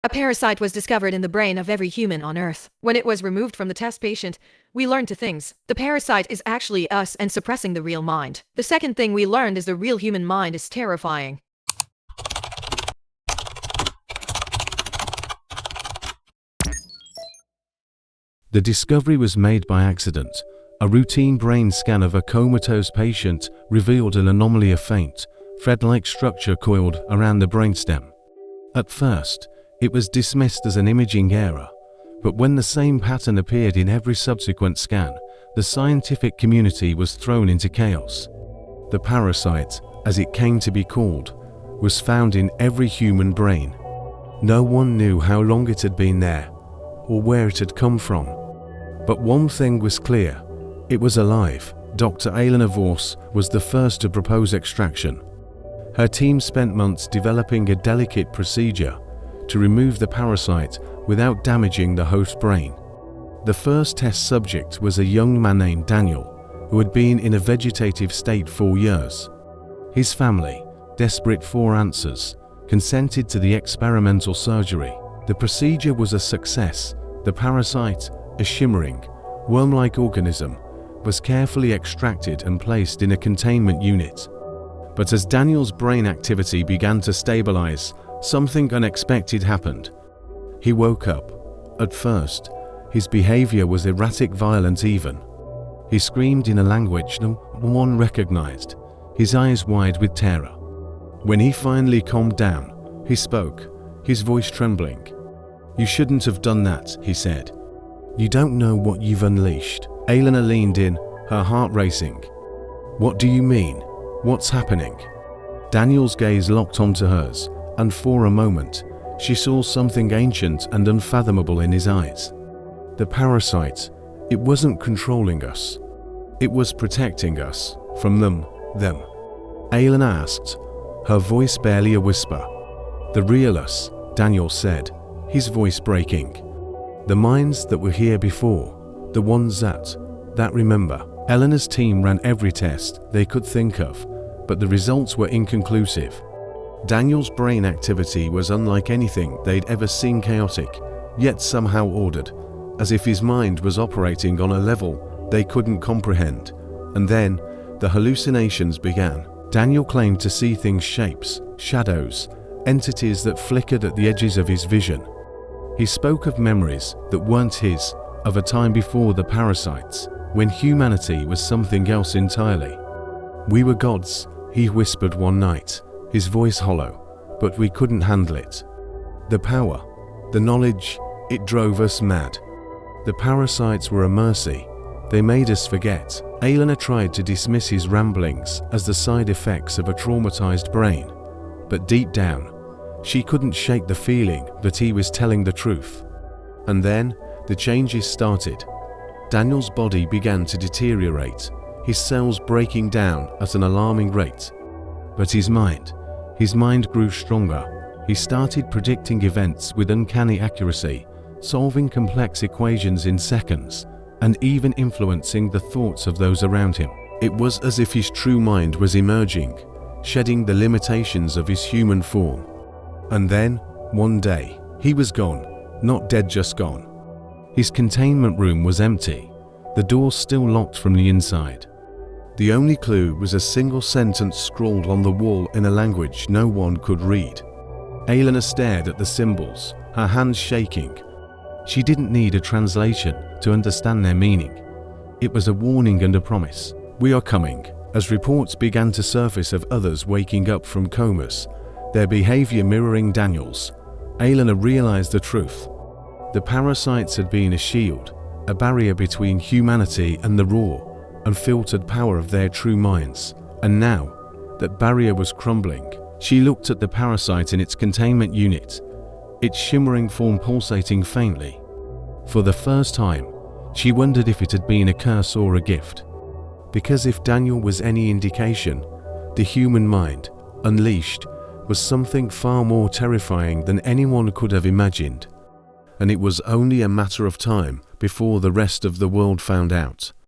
A parasite was discovered in the brain of every human on Earth. When it was removed from the test patient, we learned two things. The parasite is actually us and suppressing the real mind. The second thing we learned is the real human mind is terrifying. The discovery was made by accident. A routine brain scan of a comatose patient revealed an anomaly of faint, thread-like structure coiled around the brainstem. At first, it was dismissed as an imaging error, but when the same pattern appeared in every subsequent scan, the scientific community was thrown into chaos. The parasite, as it came to be called, was found in every human brain. No one knew how long it had been there, or where it had come from. But one thing was clear, it was alive. Dr. Elena Vos was the first to propose extraction. Her team spent months developing a delicate procedure to remove the parasite without damaging the host brain. The first test subject was a young man named Daniel, who had been in a vegetative state for years. His family, desperate for answers, consented to the experimental surgery. The procedure was a success. The parasite, a shimmering, worm-like organism, was carefully extracted and placed in a containment unit. But as Daniel's brain activity began to stabilize, something unexpected happened. He woke up. At first, his behavior was erratic, violent even. He screamed in a language no one recognized, his eyes wide with terror. When he finally calmed down, he spoke, his voice trembling. "You shouldn't have done that," he said. "You don't know what you've unleashed." Elena leaned in, her heart racing. "What do you mean? What's happening?" Daniel's gaze locked onto hers, and for a moment, she saw something ancient and unfathomable in his eyes. The parasite, it wasn't controlling us. It was protecting us from them. Elena asked, her voice barely a whisper. "The real us," Daniel said, his voice breaking. "The minds that were here before, the ones that remember." Elena's team ran every test they could think of, but the results were inconclusive. Daniel's brain activity was unlike anything they'd ever seen, chaotic, yet somehow ordered, as if his mind was operating on a level they couldn't comprehend. And then, the hallucinations began. Daniel claimed to see things, shapes, shadows, entities that flickered at the edges of his vision. He spoke of memories that weren't his, of a time before the parasites, when humanity was something else entirely. "We were gods," he whispered one night, his voice hollow, "but we couldn't handle it. The power, the knowledge, it drove us mad. The parasites were a mercy. They made us forget." Elena tried to dismiss his ramblings as the side effects of a traumatized brain, but deep down, she couldn't shake the feeling that he was telling the truth. And then, the changes started. Daniel's body began to deteriorate, his cells breaking down at an alarming rate. But his mind grew stronger. He started predicting events with uncanny accuracy, solving complex equations in seconds, and even influencing the thoughts of those around him. It was as if his true mind was emerging, shedding the limitations of his human form. And then, one day, he was gone, not dead, just gone. His containment room was empty, the door still locked from the inside. The only clue was a single sentence scrawled on the wall in a language no one could read. Elena stared at the symbols, her hands shaking. She didn't need a translation to understand their meaning. It was a warning and a promise. "We are coming." As reports began to surface of others waking up from comas, their behavior mirroring Daniel's, Elena realized the truth. The parasites had been a shield, a barrier between humanity and the raw, unfiltered power of their true minds. And now, that barrier was crumbling. She looked at the parasite in its containment unit, its shimmering form pulsating faintly. For the first time, she wondered if it had been a curse or a gift. Because if Daniel was any indication, the human mind, unleashed, was something far more terrifying than anyone could have imagined. And it was only a matter of time before the rest of the world found out.